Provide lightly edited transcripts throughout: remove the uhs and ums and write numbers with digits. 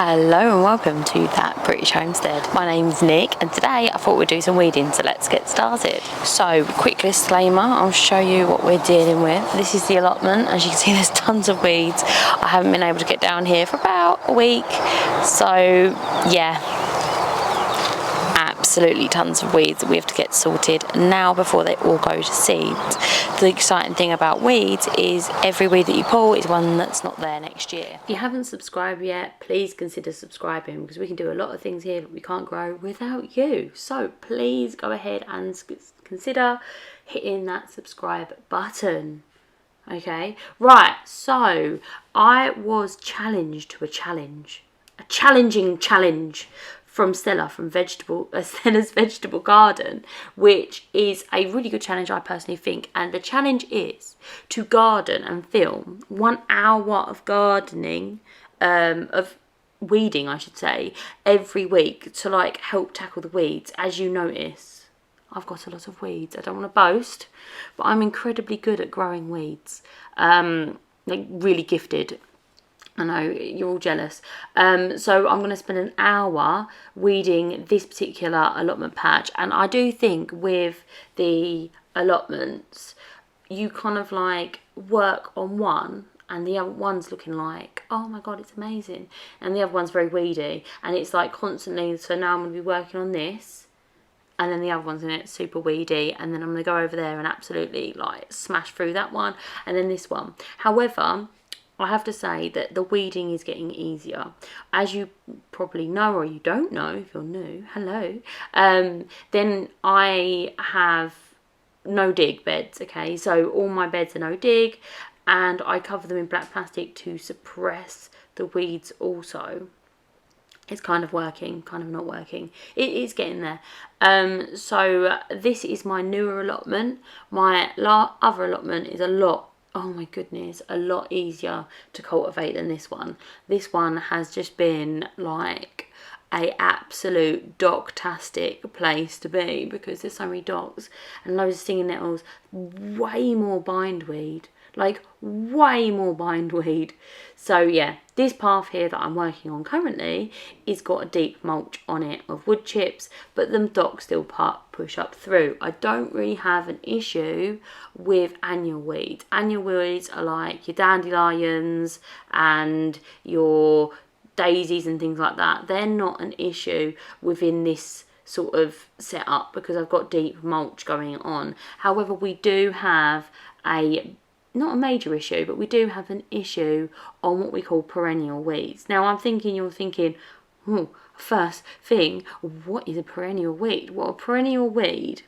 Hello and welcome to That British Homestead. My name's Nick and today I thought we'd do some weeding, so let's get started. So, quick disclaimer, I'll show you what we're dealing with. This is the allotment. As you can see, there's tons of weeds. I haven't been able to get down here for about a week, so yeah, absolutely tons of weeds that we have to get sorted now before they all go to seed. The exciting thing about weeds is every weed that you pull is one that's not there next year. If you haven't subscribed yet, please consider subscribing because we can do a lot of things here that we can't grow without you. So please go ahead and consider hitting that subscribe button. Okay, right, so I was challenged to a challenging challenge from Stella from Stella's Vegetable Garden, which is a really good challenge, I personally think. And the challenge is to garden and film 1 hour of gardening, of weeding, I should say, every week to like help tackle the weeds. As you notice, I've got a lot of weeds. I don't want to boast, but I'm incredibly good at growing weeds. Like really gifted. I know, you're all jealous. So I'm going to spend an hour weeding this particular allotment patch. And I do think with the allotments, you kind of like work on one and the other one's looking like, oh my God, it's amazing. And the other one's very weedy. And it's like constantly, so now I'm going to be working on this. And then the other one's in it, super weedy. And then I'm going to go over there and absolutely like smash through that one. And then this one. However, I have to say that the weeding is getting easier. As you probably know, or you don't know if you're new, hello, then I have no dig beds, okay? So all my beds are no dig and I cover them in black plastic to suppress the weeds also. It's kind of working, kind of not working. It is getting there. So this is my newer allotment. My other allotment is a lot, oh my goodness, a lot easier to cultivate than this one. This one has just been like a absolute dock-tastic place to be because there's so many docks and loads of stinging nettles, way more bindweed, like way more bindweed. So yeah, this path here that I'm working on currently is got a deep mulch on it of wood chips, but them docks still push up through. I don't really have an issue with annual weeds. Annual weeds are like your dandelions and your daisies and things like that. They're not an issue within this sort of setup because I've got deep mulch going on. However, we do have not a major issue, but we do have an issue on what we call perennial weeds. Now, you're thinking, oh, first thing, what is a perennial weed? Well, a perennial weed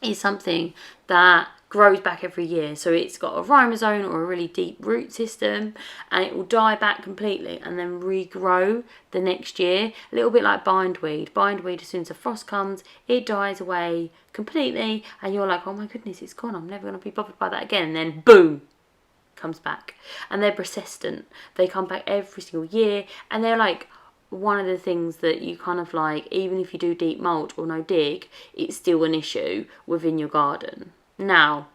is something that grows back every year. So it's got a rhizome or a really deep root system and it will die back completely and then regrow the next year. A little bit like bindweed. Bindweed, as soon as the frost comes, it dies away completely and you're like, oh my goodness, it's gone. I'm never going to be bothered by that again. And then boom, comes back. And they're persistent. They come back every single year and they're like one of the things that you kind of like, even if you do deep mulch or no dig, it's still an issue within your garden. Now,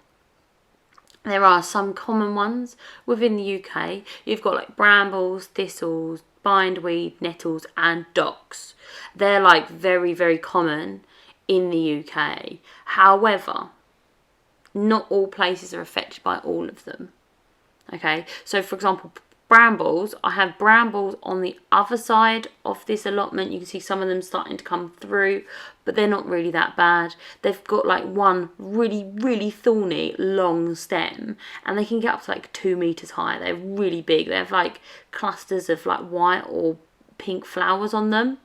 there are some common ones within the UK. You've got like brambles, thistles, bindweed, nettles and docks. They're like very, very common in the UK. However, not all places are affected by all of them. Okay, so for example, brambles, I have brambles on the other side of this allotment. You can see some of them starting to come through, but they're not really that bad. They've got like one really, really thorny long stem and they can get up to like 2 meters high. They're really big. They have like clusters of like white or pink flowers on them,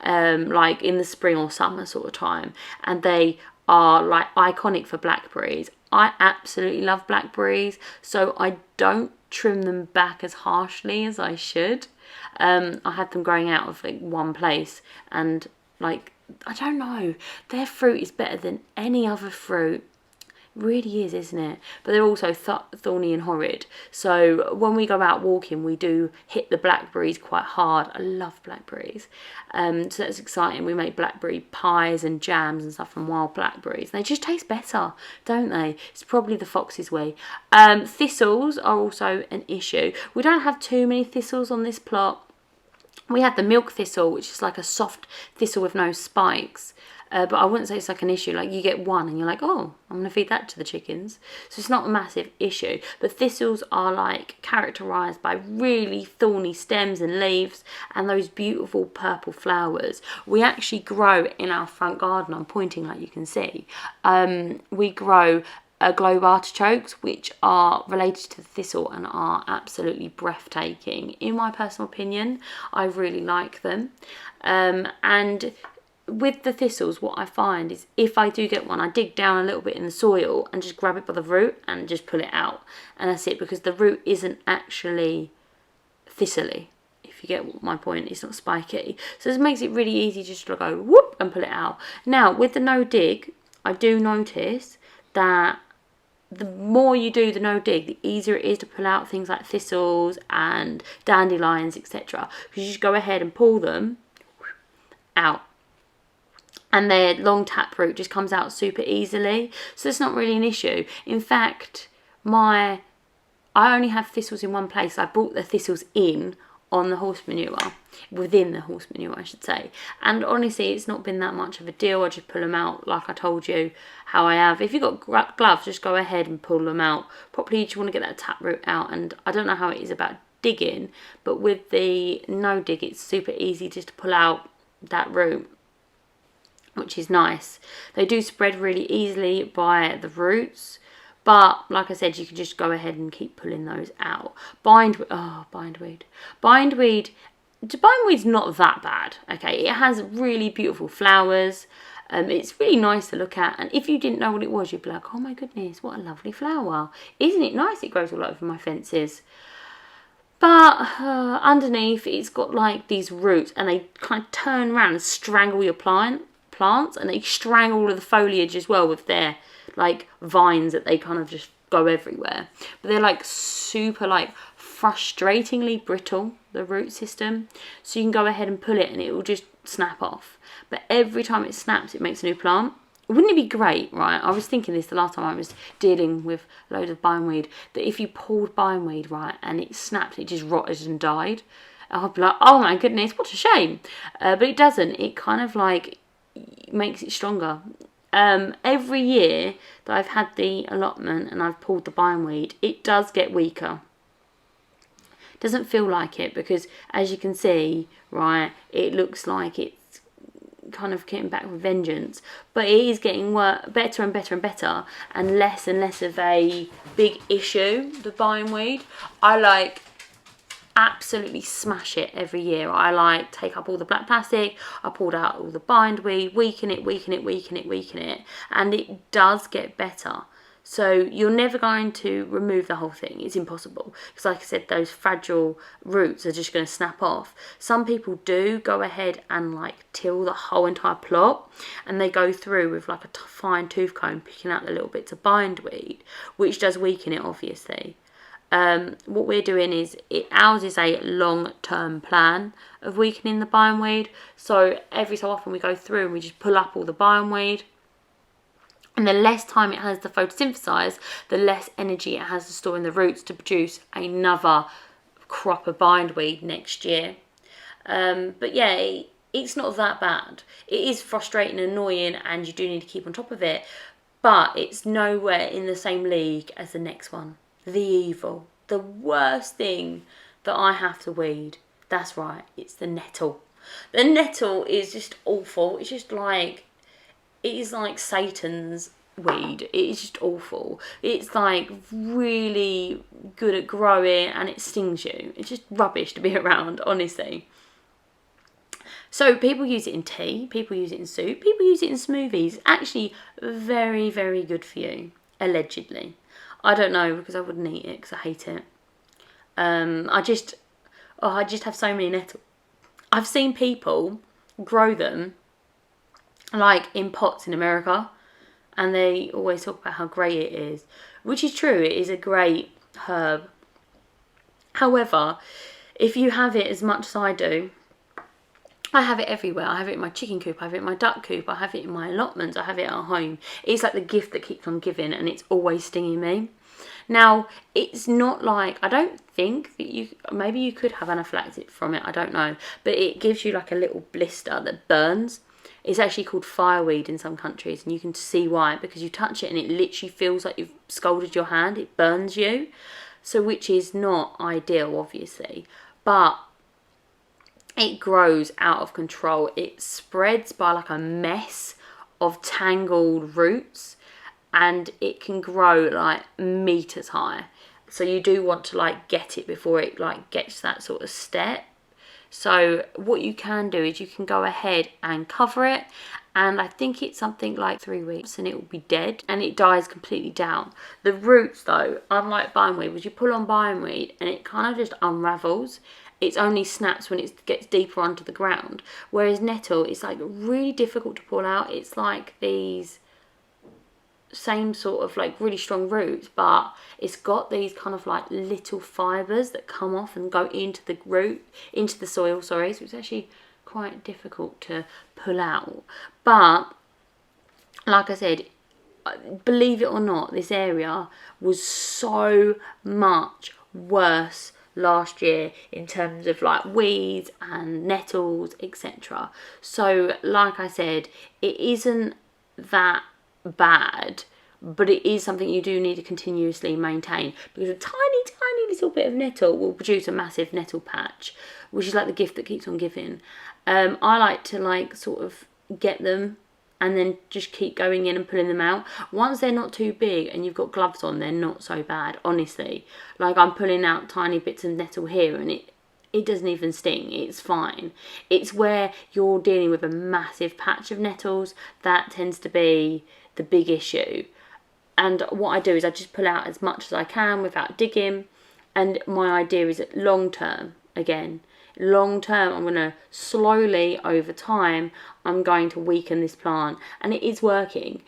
like in the spring or summer sort of time. And they are like iconic for blackberries. I absolutely love blackberries, so I don't trim them back as harshly as I should. I had them growing out of like one place and like, I don't know, their fruit is better than any other fruit. Really is, isn't it? But they're also thorny and horrid. So when we go out walking, we do hit the blackberries quite hard. I love blackberries. So that's exciting. We make blackberry pies and jams and stuff from wild blackberries. They just taste better, don't they? It's probably the fox's way. Thistles are also an issue. We don't have too many thistles on this plot. We had the milk thistle, which is like a soft thistle with no spikes. But I wouldn't say it's like an issue. Like, you get one and you're like, oh, I'm going to feed that to the chickens. So it's not a massive issue. But thistles are like characterised by really thorny stems and leaves and those beautiful purple flowers. We actually grow in our front garden. I'm pointing like you can see. We grow globe artichokes, which are related to the thistle and are absolutely breathtaking. In my personal opinion, I really like them. And with the thistles, what I find is if I do get one, I dig down a little bit in the soil and just grab it by the root and just pull it out. And that's it, because the root isn't actually thistly, if you get my point. It's not spiky. So this makes it really easy just to go whoop and pull it out. Now, with the no dig, I do notice that the more you do the no dig, the easier it is to pull out things like thistles and dandelions, etc. Because you just go ahead and pull them out. And their long taproot just comes out super easily. So it's not really an issue. In fact, I only have thistles in one place. I brought the thistles in on the horse manure, within the horse manure I should say, and honestly it's not been that much of a deal. I just pull them out like I told you how I have. If you've got gloves, just go ahead and pull them out properly. You just want to get that taproot out, and I don't know how it is about digging, but with the no dig it's super easy just to pull out that root, which is nice. They do spread really easily by the roots, but like I said, you can just go ahead and keep pulling those out. Bindweed. Bindweed's not that bad, okay? It has really beautiful flowers. It's really nice to look at, and if you didn't know what it was, you'd be like, oh my goodness, what a lovely flower. Isn't it nice? It grows all over my fences. But underneath, it's got like these roots, and they kind of turn around and strangle your plants, and they strangle all of the foliage as well with their like vines that they kind of just go everywhere. But they're like super like frustratingly brittle, the root system, so you can go ahead and pull it and it will just snap off. But every time it snaps, it makes a new plant. Wouldn't it be great, right? I was thinking this the last time I was dealing with loads of bindweed, that if you pulled bindweed, right, and it snapped, it just rotted and died. I'd be like, oh my goodness, what a shame. But it doesn't. It kind of like makes it stronger. Every year that I've had the allotment and I've pulled the bindweed, it does get weaker. Doesn't feel like it, because as you can see, right, it looks like it's kind of getting back with vengeance, but it is getting better and better and better, and less of a big issue, the bindweed. I like absolutely smash it every year. I like take up all the black plastic, I pulled out all the bindweed, weaken it, and it does get better. So you're never going to remove the whole thing. It's impossible, because like I said, those fragile roots are just going to snap off. Some people do go ahead and like till the whole entire plot, and they go through with like a fine tooth comb picking out the little bits of bindweed, which does weaken it obviously. What we're doing is, ours is a long-term plan of weakening the bindweed. So every so often we go through and we just pull up all the bindweed, and the less time it has to photosynthesize, the less energy it has to store in the roots to produce another crop of bindweed next year. But yeah, it's not that bad. It is frustrating and annoying, and you do need to keep on top of it, but it's nowhere in the same league as the next one. The evil, the worst thing that I have to weed. That's right, it's the nettle. The nettle is just awful. It's just like, it is like Satan's weed. It is just awful. It's like really good at growing, and it stings you. It's just rubbish to be around, honestly. So people use it in tea, people use it in soup, people use it in smoothies. Actually very, very good for you, allegedly. I don't know, because I wouldn't eat it because I hate it. I just have so many nettles. I've seen people grow them like in pots in America, and they always talk about how great it is, which is true. It is a great herb. However, if you have it as much as I do, I have it everywhere. I have it in my chicken coop, I have it in my duck coop, I have it in my allotments, I have it at home. It's like the gift that keeps on giving, and it's always stinging me. Now, it's not like, I don't think that maybe you could have anaphylactic from it, I don't know, but it gives you like a little blister that burns. It's actually called fireweed in some countries, and you can see why, because you touch it and it literally feels like you've scalded your hand. It burns you, so which is not ideal, obviously, but it grows out of control. It spreads by like a mess of tangled roots, and it can grow like meters high. So you do want to like get it before it like gets that sort of step. So what you can do is you can go ahead and cover it, and I think it's something like 3 weeks and it will be dead and it dies completely down. The roots though, unlike bindweed, was you pull on bindweed and it kind of just unravels. It only snaps when it gets deeper onto the ground, whereas nettle is like really difficult to pull out. It's like these same sort of like really strong roots, but it's got these kind of like little fibres that come off and go into the into the soil, sorry, so it's actually quite difficult to pull out. But like I said, believe it or not, this area was so much worse last year in terms of like weeds and nettles, etc. So like I said, it isn't that bad, but it is something you do need to continuously maintain, because a tiny little bit of nettle will produce a massive nettle patch, which is like the gift that keeps on giving. I like to like sort of get them and then just keep going in and pulling them out. Once they're not too big and you've got gloves on, they're not so bad, honestly. Like I'm pulling out tiny bits of nettle here and it doesn't even sting, it's fine. It's where you're dealing with a massive patch of nettles that tends to be the big issue. And what I do is I just pull out as much as I can without digging, and my idea is that long term, I'm going to slowly over time, I'm going to weaken this plant, and it is working.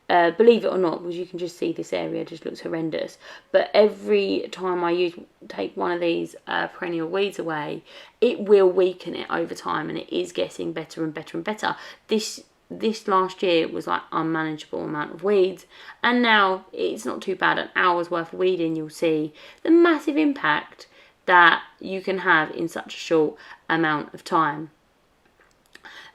Believe it or not, because you can just see this area just looks horrendous, but every time I take one of these perennial weeds away, it will weaken it over time, and it is getting better and better and better. This last year was like unmanageable amount of weeds, and now it's not too bad. An hour's worth of weeding, you'll see the massive impact that you can have in such a short amount of time.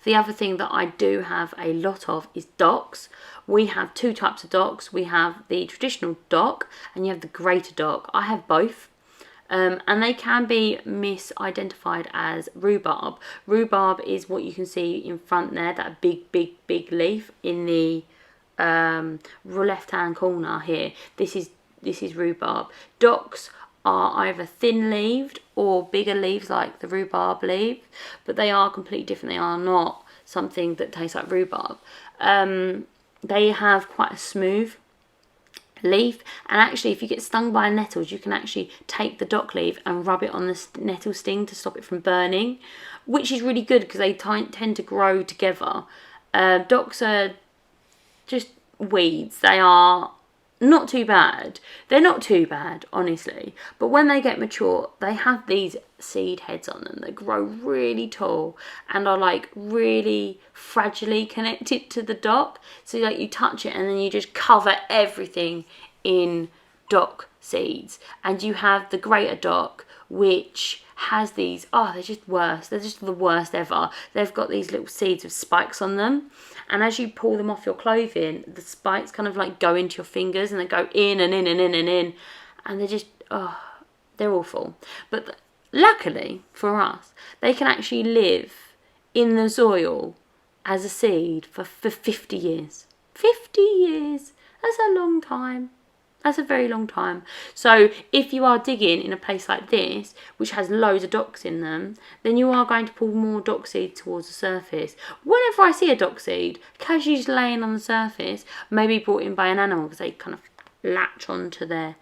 The other thing that I do have a lot of is docks. We have two types of docks. We have the traditional dock and you have the greater dock. I have both. And they can be misidentified as rhubarb. Rhubarb is what you can see in front there, that big leaf in the left hand corner here. This is rhubarb. Docks are either thin leaved or bigger leaves like the rhubarb leaf, but they are completely different. They are not something that tastes like rhubarb. They have quite a smooth leaf, and actually if you get stung by nettles, you can actually take the dock leaf and rub it on the nettle sting to stop it from burning, which is really good because they tend to grow together. Docks are just weeds. They are not too bad. They're not too bad, honestly, but when they get mature, they have these seed heads on them that grow really tall and are like really fragilely connected to the dock, so like you touch it and then you just cover everything in dock seeds. And you have the greater dock, which has these, they're just worse. They're just the worst ever. They've got these little seeds with spikes on them, and as you pull them off your clothing, the spikes kind of like go into your fingers and they go in and in and in and in, and they're just, they're awful. But luckily for us, they can actually live in the soil as a seed for 50 years. 50 years, that's a long time. That's a very long time. So if you are digging in a place like this, which has loads of docks in them, then you are going to pull more dock seed towards the surface. Whenever I see a dock seed casually just laying on the surface, maybe brought in by an animal because they kind of latch onto their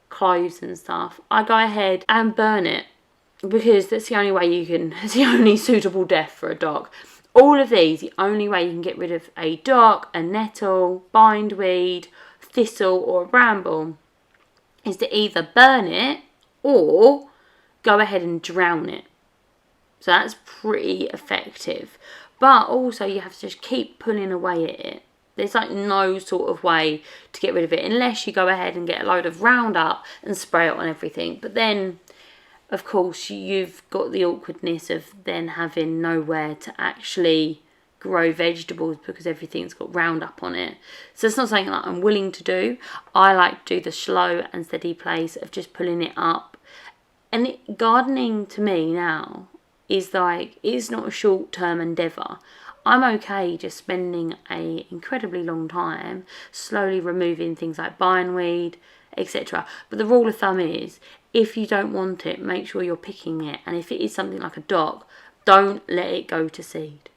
clothes and stuff, I go ahead and burn it, because that's the only way you can, it's the only suitable death for a dock. All of these, the only way you can get rid of a dock, a nettle, bindweed, thistle or a bramble is to either burn it or go ahead and drown it. So that's pretty effective, but also you have to just keep pulling away at it There's like no sort of way to get rid of it unless you go ahead and get a load of Roundup and spray it on everything. But then, of course, you've got the awkwardness of then having nowhere to actually grow vegetables because everything's got Roundup on it. So it's not something that I'm willing to do. I like to do the slow and steady pace of just pulling it up. And gardening to me now is like, it's not a short-term endeavour. I'm okay just spending a incredibly long time slowly removing things like bindweed, etc. But the rule of thumb is, if you don't want it, make sure you're picking it. And if it is something like a dock, don't let it go to seed.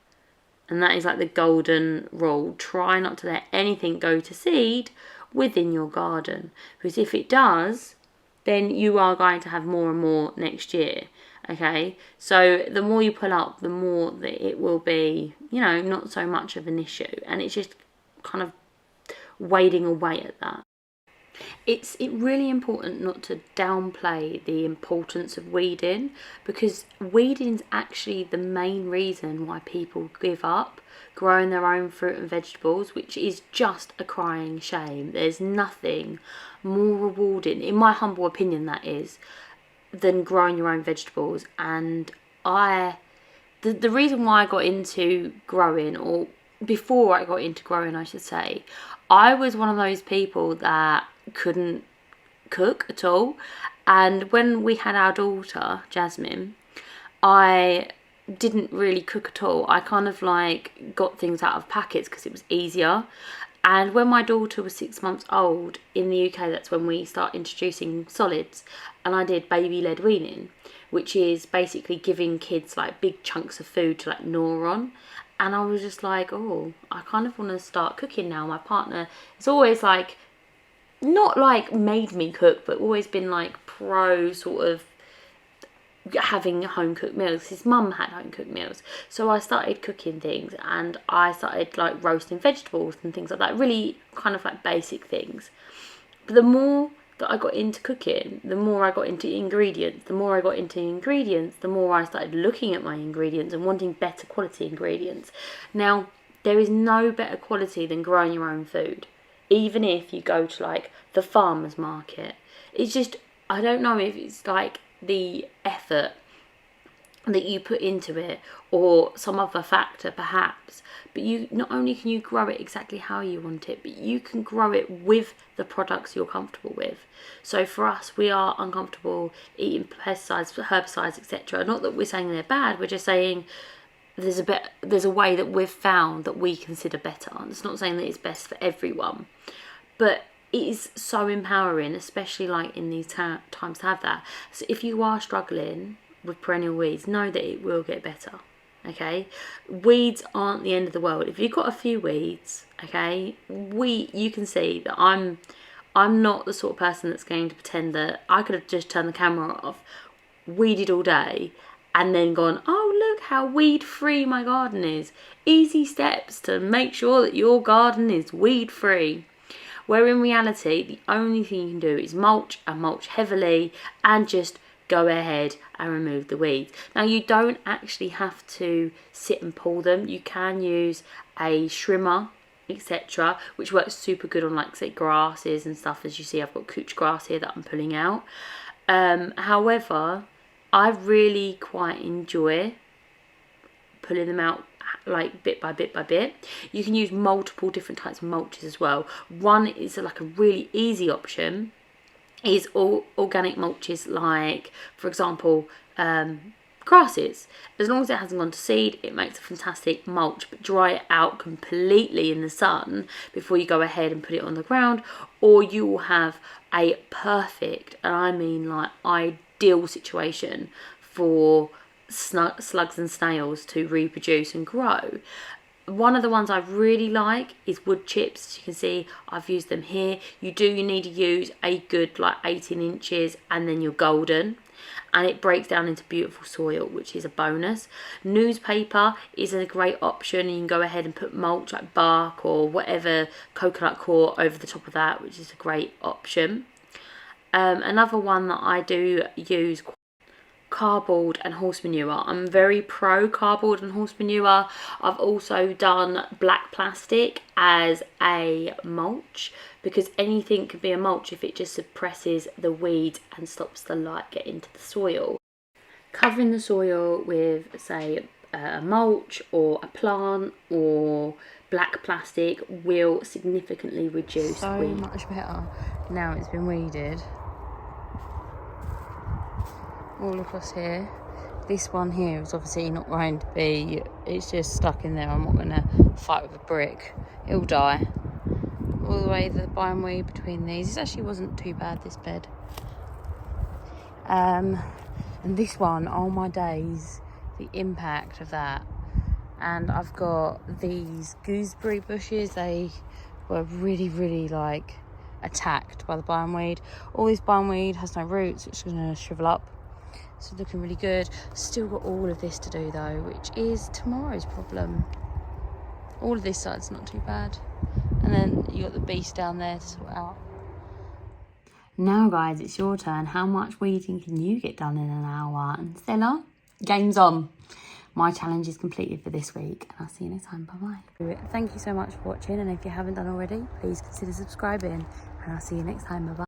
And that is like the golden rule. Try not to let anything go to seed within your garden. Because if it does, then you are going to have more and more next year. Okay, so the more you pull up, the more that it will be, you know, not so much of an issue. And it's just kind of wading away at that. It's really important not to downplay the importance of weeding, because weeding is actually the main reason why people give up growing their own fruit and vegetables, which is just a crying shame. There's nothing more rewarding, in my humble opinion, that is, than growing your own vegetables. And the reason why I got into growing, or before I got into growing I should say, I was one of those people that couldn't cook at all. And when we had our daughter Jasmine, I didn't really cook at all. I kind of like got things out of packets because it was easier. And when my daughter was 6 months old in the UK, that's when we start introducing solids. And I did baby-led weaning, which is basically giving kids like big chunks of food to like gnaw on. And I was just like, oh, I kind of want to start cooking now. My partner is always like, not like made me cook, but always been like pro sort of having home cooked meals. His mum had home cooked meals, so I started cooking things, and I started like roasting vegetables and things like that, really kind of like basic things. But the more that I got into cooking, the more I got into ingredients. The more I got into ingredients, the more I started looking at my ingredients and wanting better quality ingredients. Now, there is no better quality than growing your own food, even if you go to like the farmer's market. It's just, I don't know if it's like the effort that you put into it or some other factor perhaps, but you not only can you grow it exactly how you want it, but you can grow it with the products you're comfortable with. So for us, we are uncomfortable eating pesticides, herbicides, etc. Not that we're saying they're bad, we're just saying there's a way that we've found that we consider better. It's not saying that it's best for everyone, but it is so empowering, especially like in these times, to have that. So if you are struggling with perennial weeds, know that it will get better. Okay, weeds aren't the end of the world. If you've got a few weeds, okay, you can see that I'm not the sort of person that's going to pretend that I could have just turned the camera off, weeded all day, and then gone, oh look how weed free my garden is. Easy steps to make sure that your garden is weed free. Where in reality, the only thing you can do is mulch, and mulch heavily, and just go ahead and remove the weeds. Now, you don't actually have to sit and pull them. You can use a shrimmer, etc., which works super good on, like, say, grasses and stuff. As you see, I've got couch grass here that I'm pulling out. However, I really quite enjoy pulling them out like bit by bit by bit. You can use multiple different types of mulches as well. One is like a really easy option is all organic mulches, like for example grasses. As long as it hasn't gone to seed, it makes a fantastic mulch, but dry it out completely in the sun before you go ahead and put it on the ground, or you will have a perfect, and I mean like ideal situation for slugs and snails to reproduce and grow. One of the ones I really like is wood chips. As you can see, I've used them here. You need to use a good like 18 inches, and then you're golden, and it breaks down into beautiful soil, which is a bonus. Newspaper is a great option. You can go ahead and put mulch like bark or whatever, coconut coir over the top of that, which is a great option. Another one that I do use cardboard and horse manure. I'm very pro cardboard and horse manure. I've also done black plastic as a mulch, because anything can be a mulch if it just suppresses the weed and stops the light get into the soil. Covering the soil with, say, a mulch or a plant or black plastic will significantly reduce so weed. much better now it's been weeded. All across here. This one here is obviously not going to be, it's just stuck in there. I'm not going to fight with a brick, it'll die. All the way the bindweed between these, this actually wasn't too bad, this bed. And this one, oh my days, the impact of that. And I've got these gooseberry bushes. They were really like attacked by the bindweed. All this bindweed has no roots, it's going to shrivel up. So looking really good. Still got all of this to do though, which is tomorrow's problem. All of this side's not too bad. And then you got the beast down there to sort out. Now guys, it's your turn. How much weeding can you get done in an hour? And Stella, game's on. My challenge is completed for this week, and I'll see you next time. Bye-bye. Thank you so much for watching, and if you haven't done already, please consider subscribing, and I'll see you next time. Bye-bye.